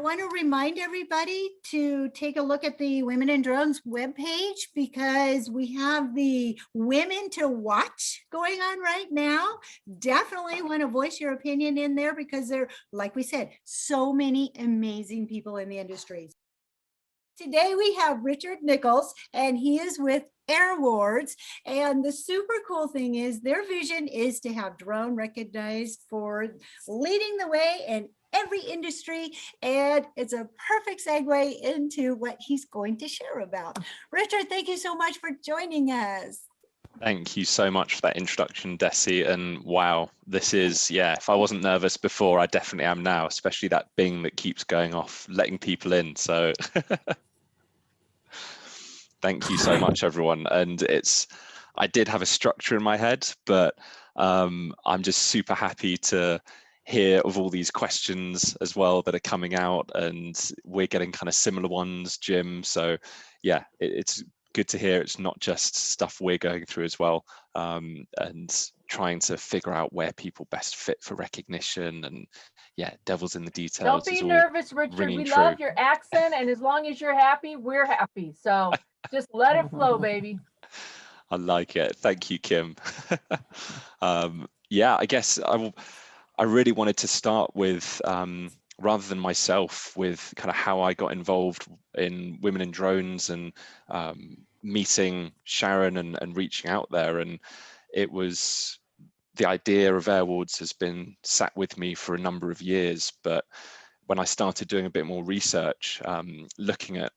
want to remind everybody to take a look at the Women in Drones webpage because we have the Women to Watch going on right now. Definitely want to voice your opinion in there because there, like we said, so many amazing people in the industry. Today we have Richard Nichols, and he is with Airwards. And the super cool thing is their vision is to have drone recognized for leading the way in every industry. And it's a perfect segue into what he's going to share about. Richard, thank you so much for joining us. Thank you so much for that introduction, Desi. And wow, this is, yeah, if I wasn't nervous before, I definitely am now, especially that bing that keeps going off, letting people in. So thank you so much, everyone. And I did have a structure in my head, but I'm just super happy to hear of all these questions as well that are coming out, and we're getting kind of similar ones, Jim. So yeah, it's good to hear it's not just stuff we're going through as well, and trying to figure out where people best fit for recognition. And yeah, devil's in the details. Don't be nervous, Richard. We love your accent, and as long as you're happy, we're happy. So just let it flow, baby. I like it. Thank you, Kim. Yeah, I guess I really wanted to start with, rather than myself, with kind of how I got involved in Women in Drones and meeting Sharon and reaching out there. And it was, the idea of Airwards has been sat with me for a number of years. But when I started doing a bit more research, looking at,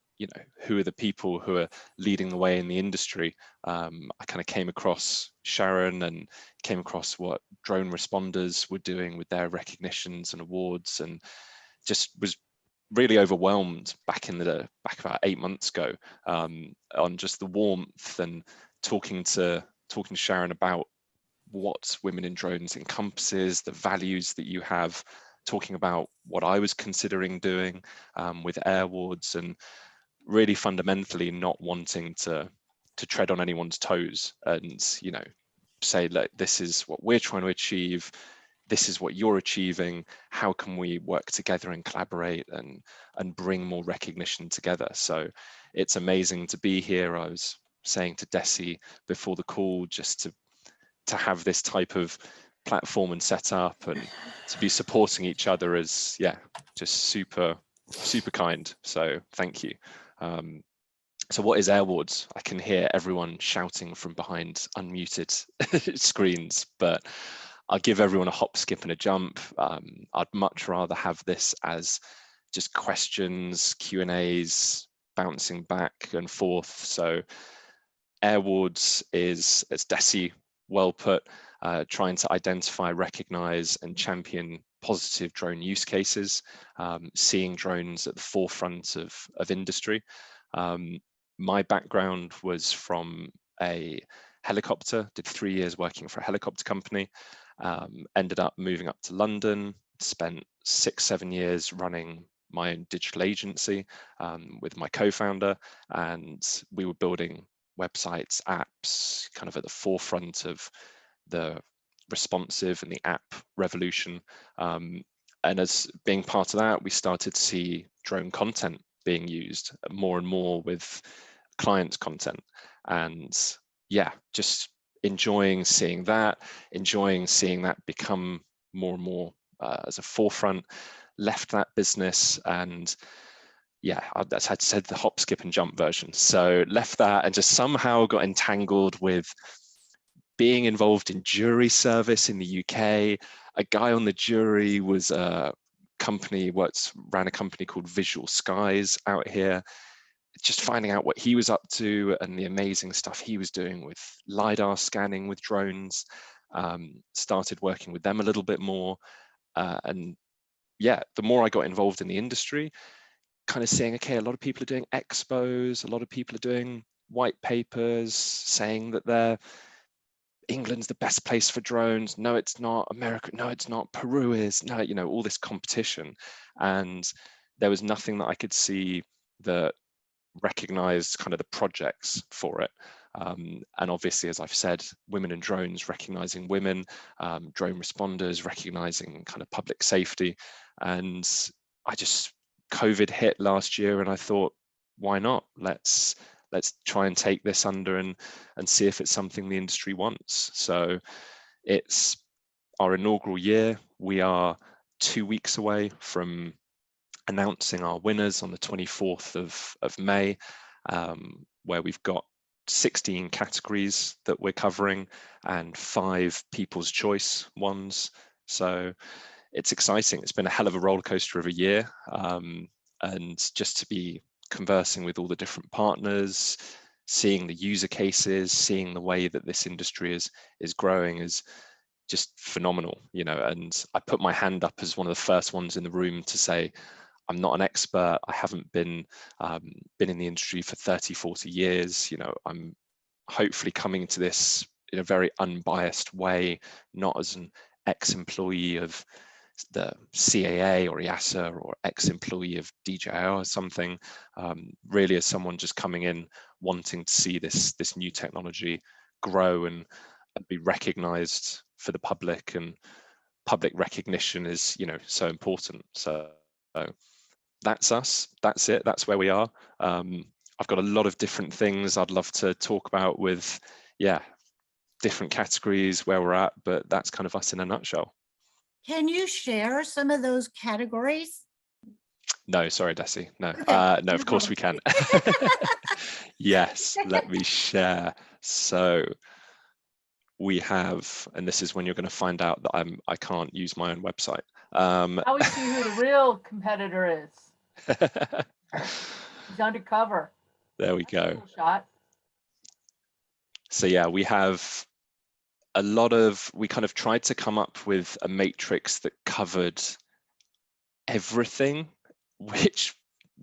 who are the people who are leading the way in the industry, I kind of came across Sharon and came across what drone responders were doing with their recognitions and awards, and just was really overwhelmed back about 8 months ago, on just the warmth and talking to Sharon about what Women in Drones encompasses, the values that you have, talking about what I was considering doing with Airwards, and really fundamentally not wanting to tread on anyone's toes and say, look, this is what we're trying to achieve, this is what you're achieving, how can we work together and collaborate and bring more recognition together. So it's amazing to be here. I was saying to Desi before the call, just to have this type of platform and setup and to be supporting each other is, yeah, just super kind. So thank you. So what is Airwards? I can hear everyone shouting from behind unmuted screens, but I'll give everyone a hop, skip and a jump. I'd much rather have this as just questions, Q&As, bouncing back and forth. So Airwards is, as Desi well put, trying to identify, recognize and champion positive drone use cases, seeing drones at the forefront of industry. My background was from a helicopter, did 3 years working for a helicopter company, ended up moving up to London, spent 6-7 years running my own digital agency with my co-founder, and we were building websites, apps, kind of at the forefront of the responsive and the app revolution. And as being part of that, we started to see drone content being used more and more with clients' content. And yeah, just enjoying seeing that become more and more as a forefront, left that business, and yeah, that's had said the hop, skip and jump version. So left that and just somehow got entangled with being involved in jury service in the UK. A guy on the jury was ran a company called Visual Skies out here. Just finding out what he was up to and the amazing stuff he was doing with LiDAR scanning with drones. Started working with them a little bit more. And yeah, the more I got involved in the industry, kind of seeing, okay, a lot of people are doing expos, a lot of people are doing white papers saying that England's the best place for drones. No, it's not. America, no, it's not. Peru is. No, all this competition. And there was nothing that I could see that recognized kind of the projects for it. And obviously, as I've said, Women in Drones, recognizing women, drone responders, recognizing kind of public safety. And I just COVID hit last year, and I thought, why not? Let's try and take this under and see if it's something the industry wants. So it's our inaugural year. We are 2 weeks away from announcing our winners on the 24th of May, where we've got 16 categories that we're covering and 5 People's Choice ones. So it's exciting. It's been a hell of a roller coaster of a year, and just to be conversing with all the different partners, seeing the user cases, seeing the way that this industry is growing is just phenomenal, you know. And I put my hand up as one of the first ones in the room to say, I'm not an expert. I haven't been in the industry for 30, 40 years. You know, I'm hopefully coming to this in a very unbiased way, not as an ex-employee of the CAA or EASA or ex-employee of DJI or something, really as someone just coming in wanting to see this new technology grow and be recognized for the public, and public recognition is, you know, so important. So that's us, that's it, that's where we are. I've got a lot of different things I'd love to talk about with, different categories where we're at, but that's kind of us in a nutshell. Can you share some of those categories? No, sorry, Desi. No, Okay. no, of course we can. Yes, let me share. So we have, and this is when you're going to find out that I can't use my own website. Now we see who the real competitor is. He's undercover. There we go. Cool shot. So yeah, we have a lot of, we kind of tried to come up with a matrix that covered everything, which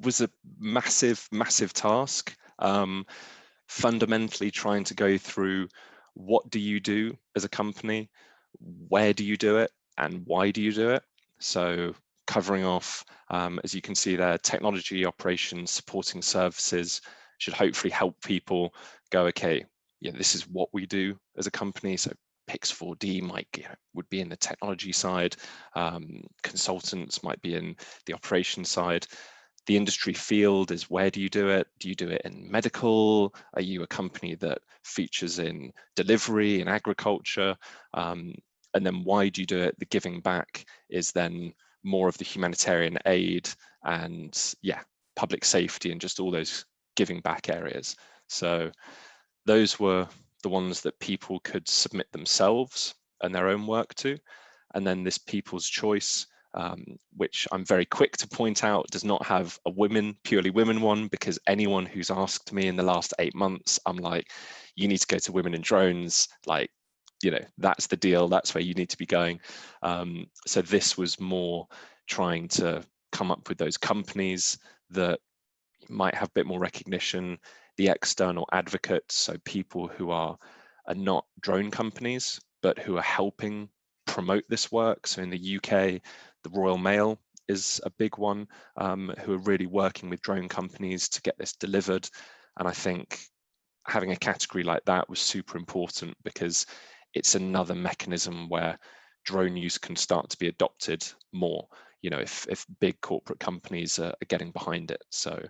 was a massive, massive task. Fundamentally trying to go through, what do you do as a company? Where do you do it? And why do you do it? So covering off, as you can see there, technology, operations, supporting services should hopefully help people go, okay, yeah, this is what we do as a company. So Pix4D would be in the technology side, consultants might be in the operations side. The industry field is, where do you do it? Do you do it in medical? Are you a company that features in delivery, in agriculture? And then why do you do it? The giving back is then more of the humanitarian aid and public safety and just all those giving back areas. So those were the ones that people could submit themselves and their own work to. And then this People's Choice, which I'm very quick to point out does not have a purely women one, because anyone who's asked me in the last 8 months, I'm like, you need to go to Women in Drones, like, you know, that's the deal, that's where you need to be going. So this was more trying to come up with those companies that might have a bit more recognition, the external advocates, so people who are not drone companies, but who are helping promote this work. So in the UK, the Royal Mail is a big one, who are really working with drone companies to get this delivered. And I think having a category like that was super important, because it's another mechanism where drone use can start to be adopted more, you know, if big corporate companies are getting behind it. So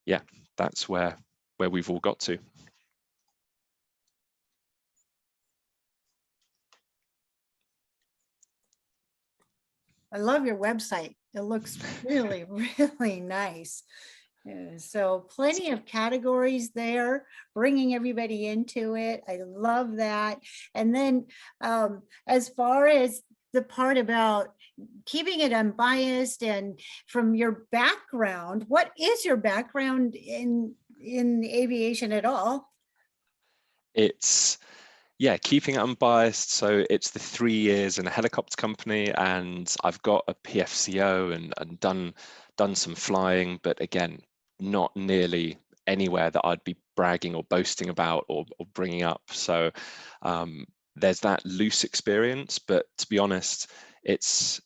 yeah, that's where we've all got to. I love your website. It looks really, really nice. So plenty of categories there, bringing everybody into it. I love that. And then as far as the part about keeping it unbiased and from your background, what is your background in aviation at all? It's keeping it unbiased. So it's the 3 years in a helicopter company, and I've got a PFCO and done some flying, but again, not nearly anywhere that I'd be bragging or boasting about or bringing up. So there's that loose experience, but to be honest, it's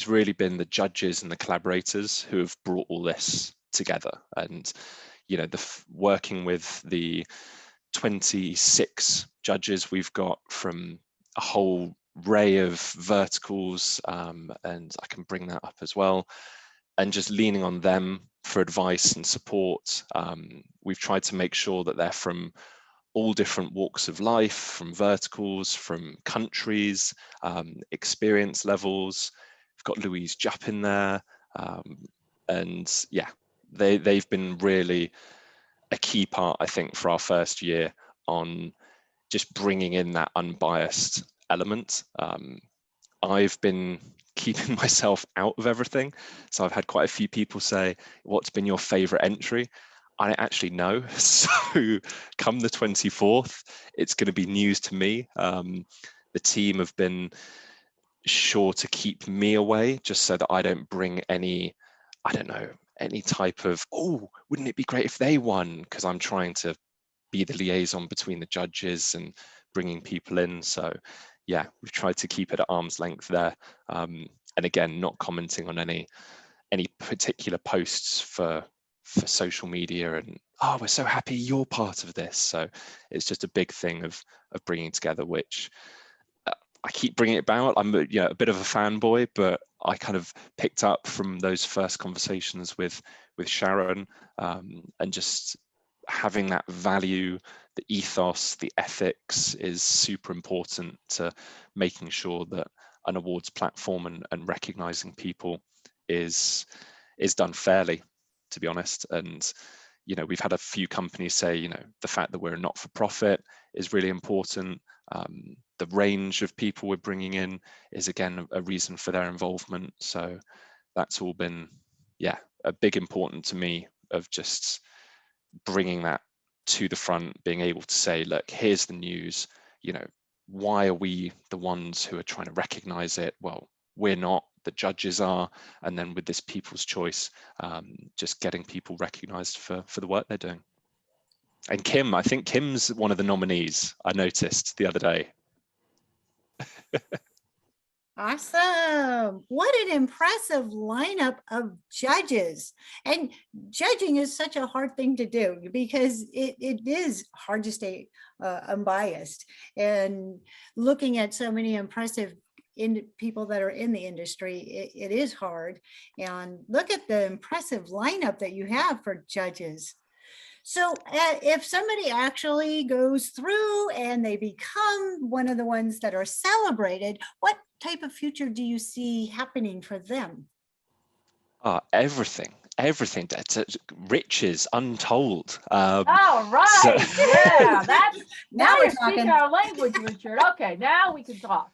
really been the judges and the collaborators who have brought all this together. And you know, working with the 26 judges we've got from a whole array of verticals, and I can bring that up as well. and just leaning on them for advice and support. We've tried to make sure that they're from all different walks of life, from verticals, from countries, experience levels. We've got Louise Jupp in there. And yeah, they've been really a key part, I think, for our first year on just bringing in that unbiased element. I've been keeping myself out of everything. So I've had quite a few people say, what's been your favorite entry? I don't actually know. So come the 24th, it's going to be news to me. The team have been sure to keep me away just so that I don't bring any, I don't know, any type of, oh, wouldn't it be great if they won? Because I'm trying to be the liaison between the judges and bringing people in. So yeah, we've tried to keep it at arm's length there. And again, not commenting on any particular posts for social media and, oh, we're so happy you're part of this. So it's just a big thing of bringing together, which I keep bringing it about. I'm a bit of a fanboy, but I kind of picked up from those first conversations with Sharon, and just having that value, the ethos, the ethics is super important to making sure that an awards platform and recognizing people is done fairly, to be honest. And we've had a few companies say, the fact that we're a not-for-profit is really important. The range of people we're bringing in is again a reason for their involvement. So that's all been, a big important to me of just bringing that to the front, being able to say, look, here's the news. Why are we the ones who are trying to recognize it? Well, we're not, the judges are. And then with this people's choice, just getting people recognized for the work they're doing. And Kim, I think Kim's one of the nominees, I noticed the other day. Awesome. What an impressive lineup of judges. And judging is such a hard thing to do because it is hard to stay unbiased. And looking at so many impressive people that are in the industry, it is hard. And look at the impressive lineup that you have for judges. So if somebody actually goes through and they become one of the ones that are celebrated, what type of future do you see happening for them? Everything. Riches untold. All right. Yeah, that's now you're speaking our language, Richard. Okay, now we can talk.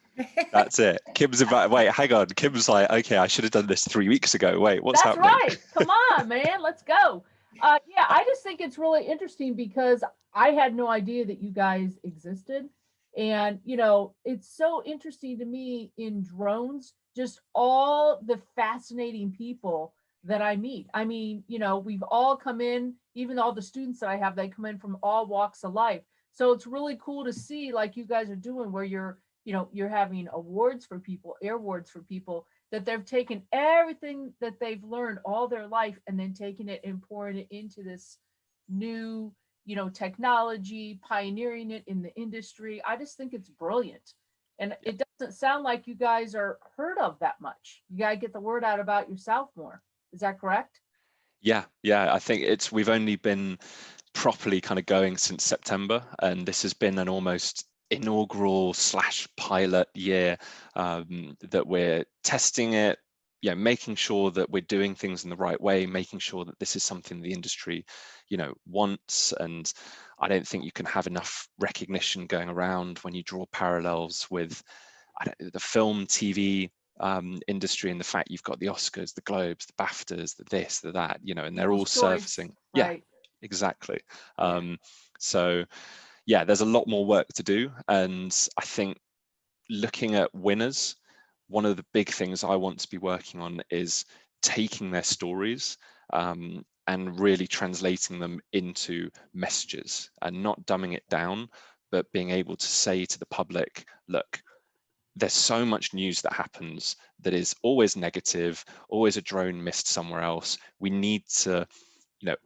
That's it. Kim's about, wait, hang on. Kim's like, okay, I should have done this 3 weeks ago. Wait, what's happening? That's right. Come on, man, let's go. Yeah, I just think it's really interesting because I had no idea that you guys existed. And, it's so interesting to me in drones, just all the fascinating people that I meet. I mean, we've all come in, even all the students that I have, they come in from all walks of life. So it's really cool to see, like you guys are doing, where you're having awards for people, Airwards for people, that they've taken everything that they've learned all their life and then taking it and pouring it into this new, technology, pioneering it in the industry. I just think it's brilliant. And it doesn't sound like you guys are heard of that much. You got to get the word out about yourself more. Is that correct? Yeah. I think we've only been properly kind of going since September, and this has been an almost inaugural / pilot year, that we're testing it, making sure that we're doing things in the right way, making sure that this is something the industry, wants. And I don't think you can have enough recognition going around when you draw parallels with the film, TV industry, and the fact you've got the Oscars, the Globes, the BAFTAs, the this, the that, and they're all surfacing. Right. Yeah, exactly. So yeah, there's a lot more work to do. And I think looking at winners, one of the big things I want to be working on is taking their stories, and really translating them into messages and not dumbing it down, but being able to say to the public, look, there's so much news that happens that is always negative, always a drone missed somewhere else. We need to,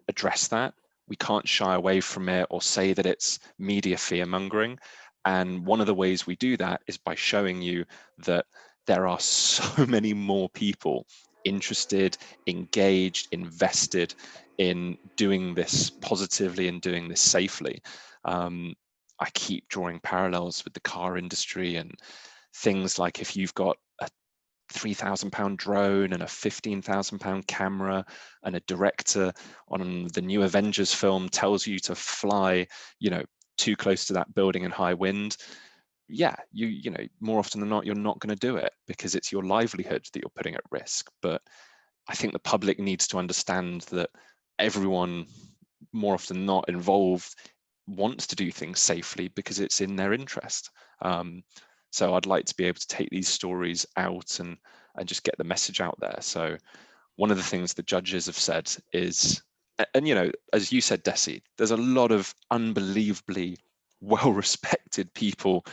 address that. We can't shy away from it or say that it's media fear mongering. And one of the ways we do that is by showing you that there are so many more people interested, engaged, invested in doing this positively and doing this safely. I keep drawing parallels with the car industry and things like if you've got a £3,000 drone and a £15,000 camera, and a director on the new Avengers film tells you to fly, too close to that building in high wind, yeah, you know, more often than not, you're not going to do it because it's your livelihood that you're putting at risk. But I think the public needs to understand that everyone, more often than not involved, wants to do things safely because it's in their interest. So I'd like to be able to take these stories out and just get the message out there. So one of the things the judges have said is, and as you said, Desi, there's a lot of unbelievably well-respected people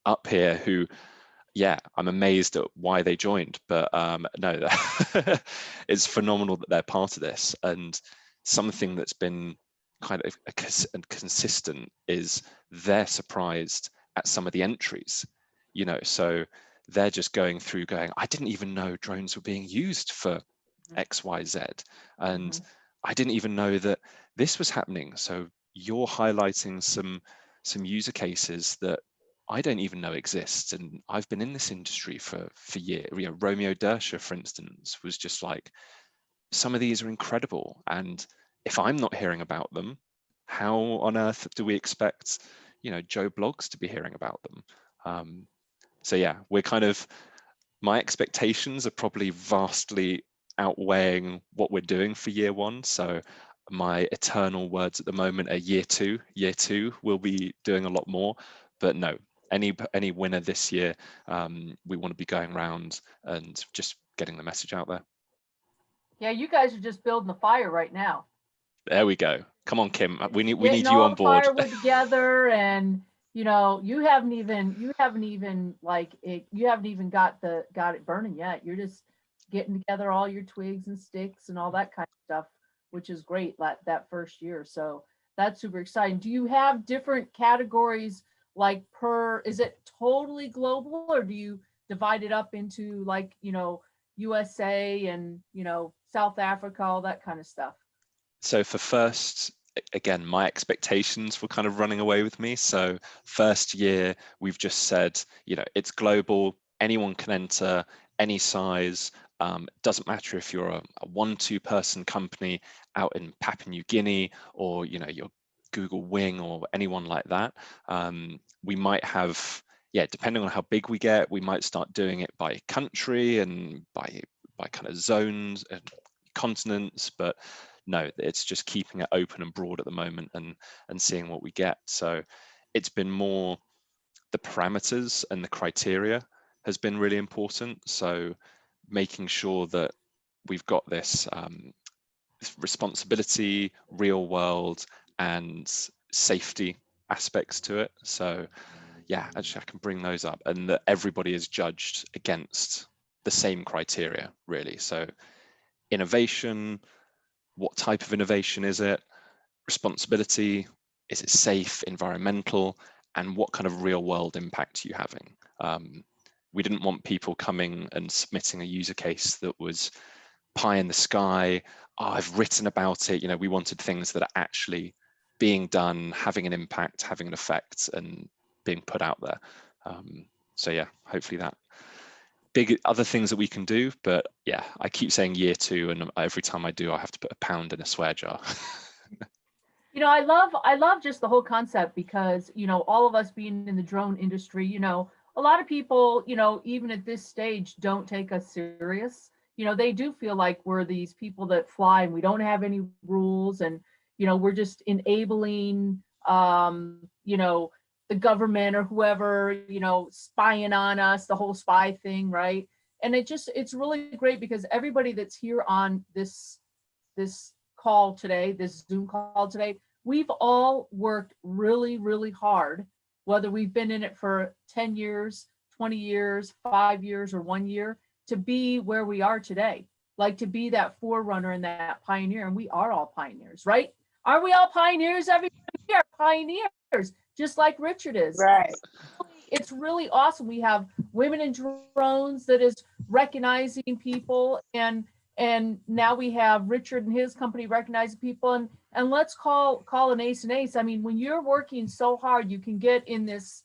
up here who, yeah, I'm amazed at why they joined, but no, it's phenomenal that they're part of this. And something that's been kind of consistent is they're surprised at some of the entries, so they're just going through going, I didn't even know drones were being used for X, Y, Z. And I didn't even know that this was happening. So you're highlighting some user cases that I don't even know exist. And I've been in this industry for years. Romeo Dersher, for instance, was just like, some of these are incredible. And if I'm not hearing about them, how on earth do we expect, Joe Blogs to be hearing about them? So yeah, my expectations are probably vastly outweighing what we're doing for year one. So my eternal words at the moment are year two. Year two, we'll be doing a lot more, but no, any winner this year, we want to be going around and just getting the message out there. Yeah, you guys are just building the fire right now. There we go. Come on, Kim. We need Getting you all on the board. firewood together, and you haven't even got it burning yet. You're just getting together all your twigs and sticks and all that kind of stuff, which is great that first year. So that's super exciting. Do you have different categories like is it totally global, or do you divide it up into like, USA and, South Africa, all that kind of stuff? So for first, again, my expectations were kind of running away with me. So first year, we've just said, it's global, anyone can enter, any size. Doesn't matter if you're a 1-2 person company out in Papua New Guinea, or you're Google Wing or anyone like that. We might have, depending on how big we get, we might start doing it by country and by kind of zones and continents, but no, it's just keeping it open and broad at the moment and seeing what we get. So it's been more the parameters and the criteria has been really important. So making sure that we've got this responsibility, real world, and safety aspects to it. So yeah, actually I can bring those up, and that everybody is judged against the same criteria, really. So innovation, what type of innovation is it? Responsibility, is it safe, environmental, and what kind of real world impact are you having? We didn't want people coming and submitting a user case that was pie in the sky. Oh, I've written about it. We wanted things that are actually being done, having an impact, having an effect, and being put out there. So yeah, hopefully that. Big other things that we can do, but yeah, I keep saying year two, and every time I do, I have to put a pound in a swear jar. I love just the whole concept because, all of us being in the drone industry, a lot of people, even at this stage, don't take us serious. They do feel like we're these people that fly and we don't have any rules, and, we're just enabling, the government or whoever, spying on us, the whole spy thing, right? And it's really great because everybody that's here on this call today, this Zoom call today, we've all worked really, really hard, whether we've been in it for 10 years, 20 years, 5 years, or 1 year, to be where we are today, like to be that forerunner and that pioneer. And we are all pioneers, right? Are we all pioneers? Everybody here, pioneers, just like Richard is. Right. It's really awesome. We have Women in Drones that is recognizing people, and and now we have Richard and his company recognizing people, and let's call an ace an ace. I mean, when you're working so hard, you can get in this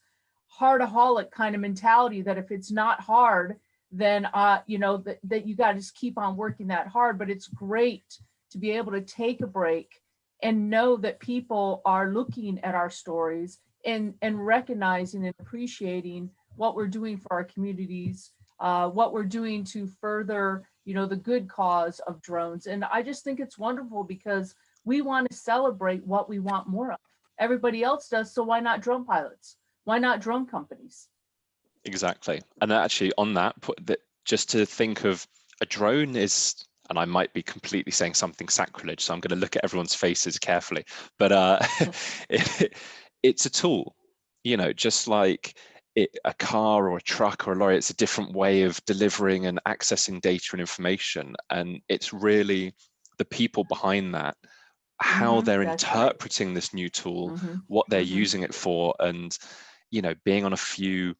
hardaholic kind of mentality that if it's not hard, then you know, that you got to just keep on working that hard. But it's great to be able to take a break and know that people are looking at our stories and recognizing and appreciating what we're doing for our communities, what we're doing to further, you know, the good cause of drones. And I just think it's wonderful because we want to celebrate what we want more of. Everybody else does, so why not drone pilots? Why not drone companies? Exactly. And actually on that, just to think of a drone is, and I might be completely saying something sacrilege, so I'm going to look at everyone's faces carefully, but it's a tool, you know, just like a car or a truck or a lorry. It's a different way of delivering and accessing data and information. And it's really the people behind that, how they're interpreting this new tool, what they're using it for. And, you know, being on a few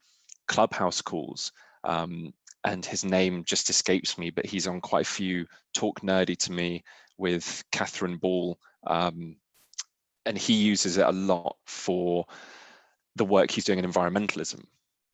Clubhouse calls, and his name just escapes me, but he's on quite a few Talk Nerdy to Me with Catherine Ball, and he uses it a lot for the work he's doing in environmentalism.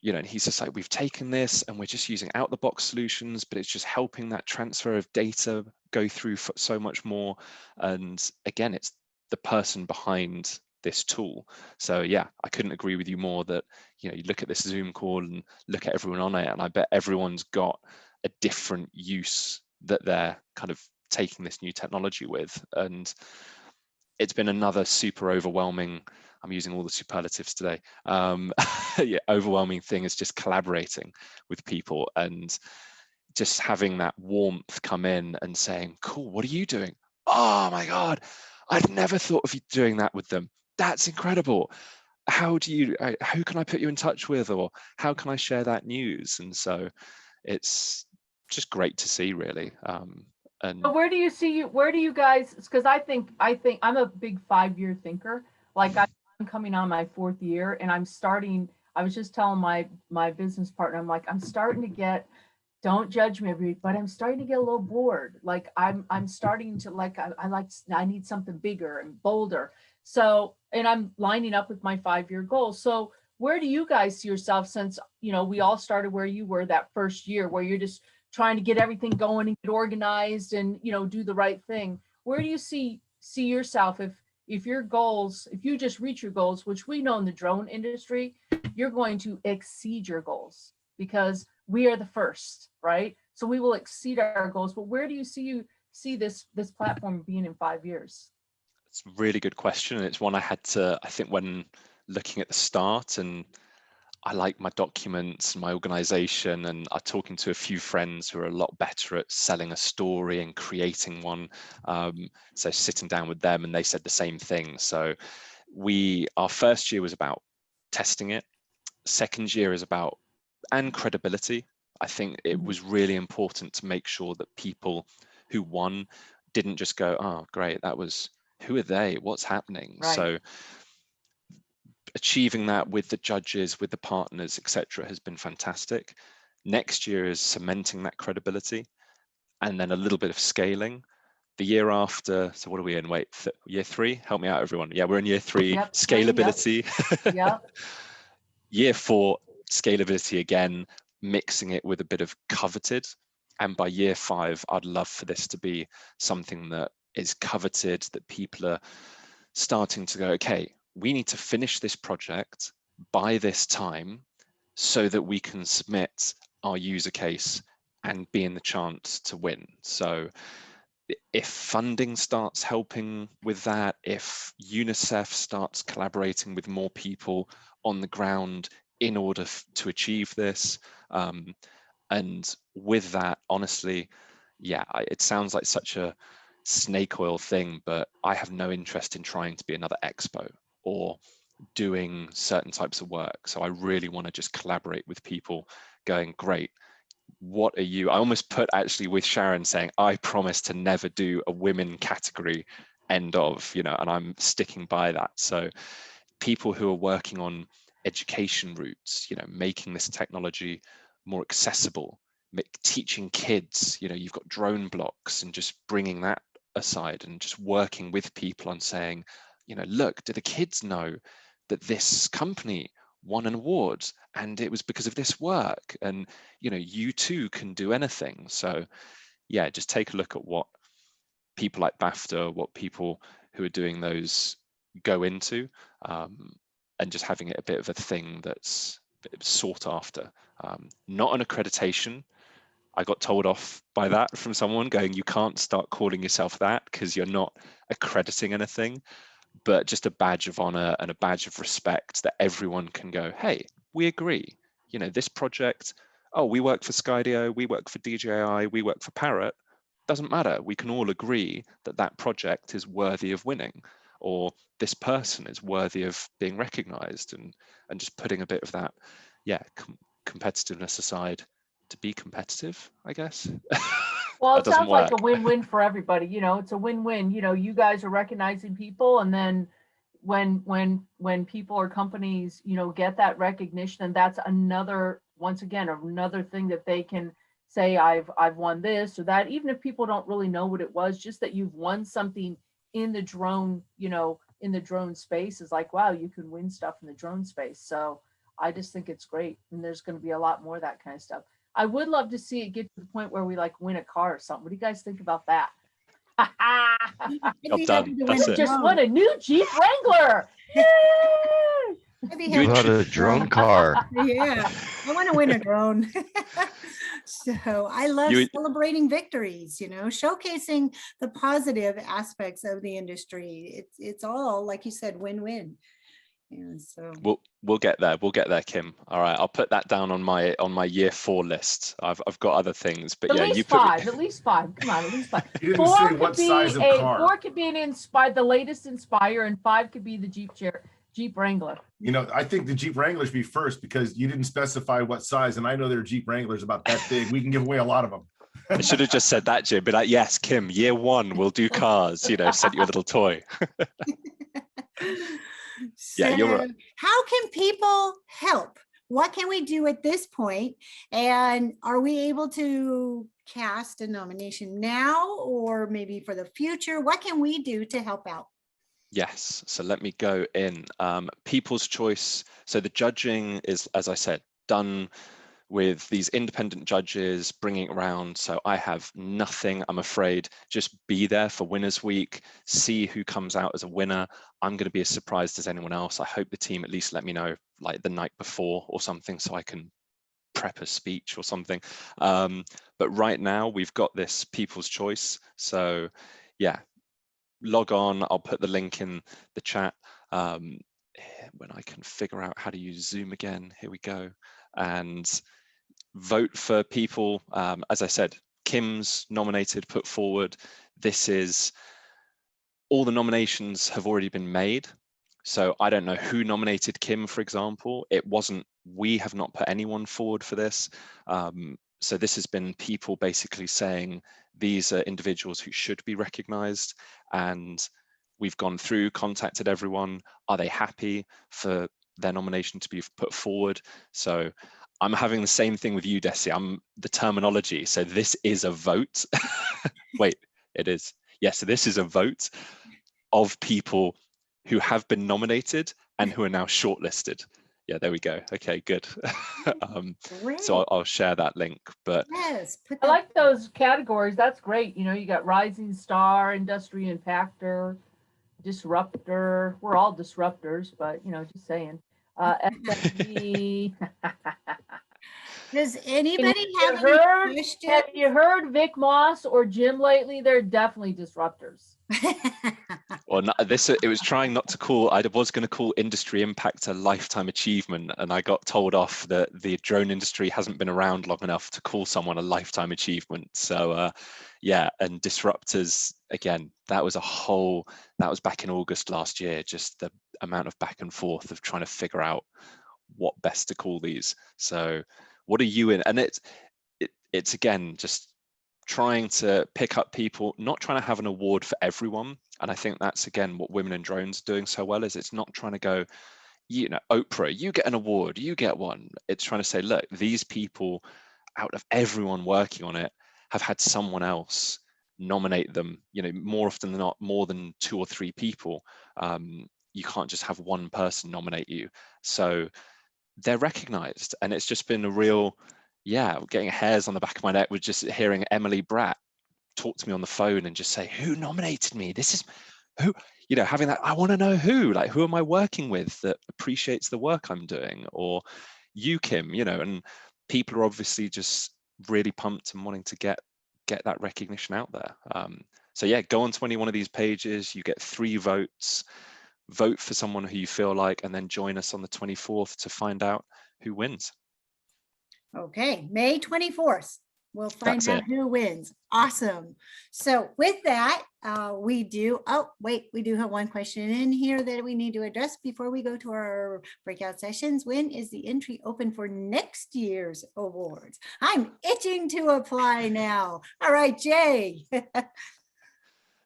You know, and he's just like, we've taken this and we're just using out the box solutions, but it's just helping that transfer of data go through so much more. And again, it's the person behind this tool. So yeah, I couldn't agree with you more that, you know, you look at this Zoom call and look at everyone on it, and I bet everyone's got a different use that they're kind of taking this new technology with. And it's been another super overwhelming, I'm using all the superlatives today, yeah, overwhelming thing is just collaborating with people and just having that warmth come in and saying, cool, what are you doing? Oh my God, I'd never thought of you doing that with them. That's incredible. Who can I put you in touch with, or how can I share that news? And so it's just great to see, really. And But where do you guys, because I think I'm a big 5-year thinker. Like I'm coming on my 4th year, and I was just telling my business partner, I'm like, I'm starting to get, don't judge me, but I'm starting to get a little bored. Like I'm starting to like, I need something bigger and bolder. So, and I'm lining up with my 5-year goals. So where do you guys see yourself, since, you know, we all started where you were that first year, where you're just trying to get everything going and get organized and, you know, do the right thing. Where do you see yourself if your goals, if you just reach your goals, which we know in the drone industry, you're going to exceed your goals because we are the first, right? So we will exceed our goals. But where do you see this platform being in 5 years? it's a really good question. And it's one I think when looking at the start, and I like my documents, my organization, and I'm talking to a few friends who are a lot better at selling a story and creating one. So sitting down with them, and they said the same thing. So our first year was about testing it. Second year is about, and credibility. I think it was really important to make sure that people who won didn't just go, oh, great, who are they? What's happening? Right. So achieving that with the judges, with the partners, etc., has been fantastic. Next year is cementing that credibility, and then a little bit of scaling. The year after, so what are we in? Wait, year 3? Help me out, everyone. Yeah, we're in year 3. Yep. Scalability. Yep. Year 4, scalability again, mixing it with a bit of coveted. And by year 5, I'd love for this to be something that is coveted, that people are starting to go, okay, we need to finish this project by this time so that we can submit our user case and be in the chance to win. So if funding starts helping with that, if UNICEF starts collaborating with more people on the ground in order to achieve this, and with that, honestly, yeah, it sounds like such a snake oil thing, but I have no interest in trying to be another expo or doing certain types of work. So I really want to just collaborate with people going, great, what are you? I almost put actually with Sharon saying, I promise to never do a women category end of, you know, and I'm sticking by that. So people who are working on education routes, you know, making this technology more accessible, teaching kids, you've got drone blocks, and just bringing that aside and just working with people on saying, look, do the kids know that this company won an award and it was because of this work, and you too can do anything. So yeah, just take a look at what people like BAFTA, what people who are doing those go into, and just having it a bit of a thing that's sought after. Not an accreditation. I got told off by that from someone going, you can't start calling yourself that because you're not accrediting anything, but just a badge of honor and a badge of respect that everyone can go, hey, we agree. This project, oh, we work for Skydio, we work for DJI, we work for Parrot. Doesn't matter. We can all agree that that project is worthy of winning, or this person is worthy of being recognized, and just putting a bit of that, competitiveness aside to be competitive, I guess. Well, That it doesn't sounds like a work. win-win for everybody. It's a win-win. You guys are recognizing people, and then when people or companies, get that recognition, and that's once again, another thing that they can say, I've won this or that, even if people don't really know what it was, just that you've won something in the drone, in the drone space is like, wow, you can win stuff in the drone space. So I just think it's great. And there's going to be a lot more of that kind of stuff. I would love to see it get to the point where we like win a car or something. What do you guys think about that? Job done. That's it. Just won a new Jeep Wrangler. Yay! You About a drone car. Yeah, I want to win a drone. So I love celebrating victories, showcasing the positive aspects of the industry. It's all, like you said, win-win. And so we'll get there. We'll get there, Kim. All right, I'll put that down on my year 4 list. I've got other things, but at yeah, least you put five. At least five. Come on, at least 5. You didn't say what size of car. 4 could be the latest Inspire, and 5 could be the Jeep Wrangler. I think the Jeep Wrangler should be first because you didn't specify what size, and I know there are Jeep Wranglers about that big. We can give away a lot of them. I should have just said that, Jim. Be like, yes, Kim, year 1, we'll do cars. Sent you a little toy. So yeah, you're right. How can people help? What can we do at this point? And are we able to cast a nomination now or maybe for the future? What can we do to help out? Yes, so let me go in. People's choice. So the judging is, as I said, done with these independent judges bringing it around. So I have nothing, I'm afraid. Just be there for Winners Week, see who comes out as a winner. I'm going to be as surprised as anyone else. I hope the team at least let me know like the night before or something so I can prep a speech or something. But right now we've got this People's Choice. So yeah, log on. I'll put the link in the chat when I can figure out how to use Zoom again. Here we go. And vote for people. As I said, Kim's nominated, put forward. This is, all the nominations have already been made. So I don't know who nominated Kim, for example. It wasn't, we have not put anyone forward for this. So this has been people basically saying, these are individuals who should be recognized. And we've gone through, contacted everyone. Are they happy for their nomination to be put forward? So I'm having the same thing with you, Desi. I'm the terminology. So this is a vote. Wait, it is. Yes, so this is a vote of people who have been nominated and who are now shortlisted. Yeah, there we go. Okay, good. So I'll share that link. But yes, I like those categories. That's great. You got Rising Star, Industry Impactor, Disruptor. We're all disruptors, but just saying. SMB. Does anybody have any questions? Have you heard Vic Moss or Jim lately? They're definitely disruptors. Well, it was trying not to call, I was going to call industry impact a lifetime achievement, and I got told off that the drone industry hasn't been around long enough to call someone a lifetime achievement. So yeah, and disruptors, again, that was back in August last year, just the amount of back and forth of trying to figure out what best to call these. So what are you in? And it's again, just trying to pick up people, not trying to have an award for everyone. And I think that's, again, what Women in Drones doing so well is it's not trying to go, Oprah, you get an award, you get one. It's trying to say, look, these people out of everyone working on it, have had someone else nominate them, more often than not, more than 2 or 3 people. You can't just have one person nominate you. So they're recognized, and it's just been a real, getting hairs on the back of my neck with just hearing Emily Bratt talk to me on the phone and just say, who nominated me? This is who, having that, I want to know who am I working with that appreciates the work I'm doing, or you, Kim, and people are obviously just really pumped and wanting to get that recognition out there. So yeah, go onto any one of these pages, you get 3 votes, vote for someone who you feel like, and then join us on the 24th to find out who wins. Okay, May 24th. We'll find That's out it. who wins. Awesome. So with that, we do have one question in here that we need to address before we go to our breakout sessions. When is the entry open for next year's awards? I'm itching to apply now. All right, Jay.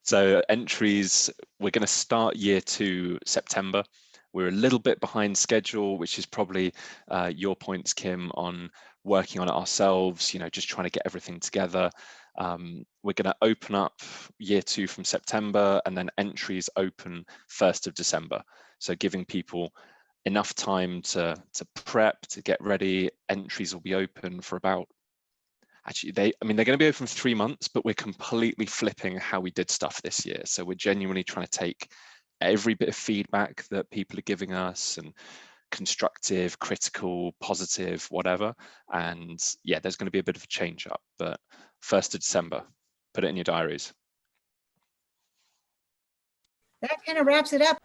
So entries, we're going to start year 2 September. We're a little bit behind schedule, which is probably your points, Kim, on working on it ourselves, just trying to get everything together. We're going to open up year 2 from September, and then entries open 1st of December. So giving people enough time to prep, to get ready. Entries will be open for about, actually, they're going to be open for 3 months, but we're completely flipping how we did stuff this year. So we're genuinely trying to take every bit of feedback that people are giving us, and constructive, critical, positive, whatever. And yeah, there's going to be a bit of a change up, but 1st of December, put it in your diaries. That kind of wraps it up.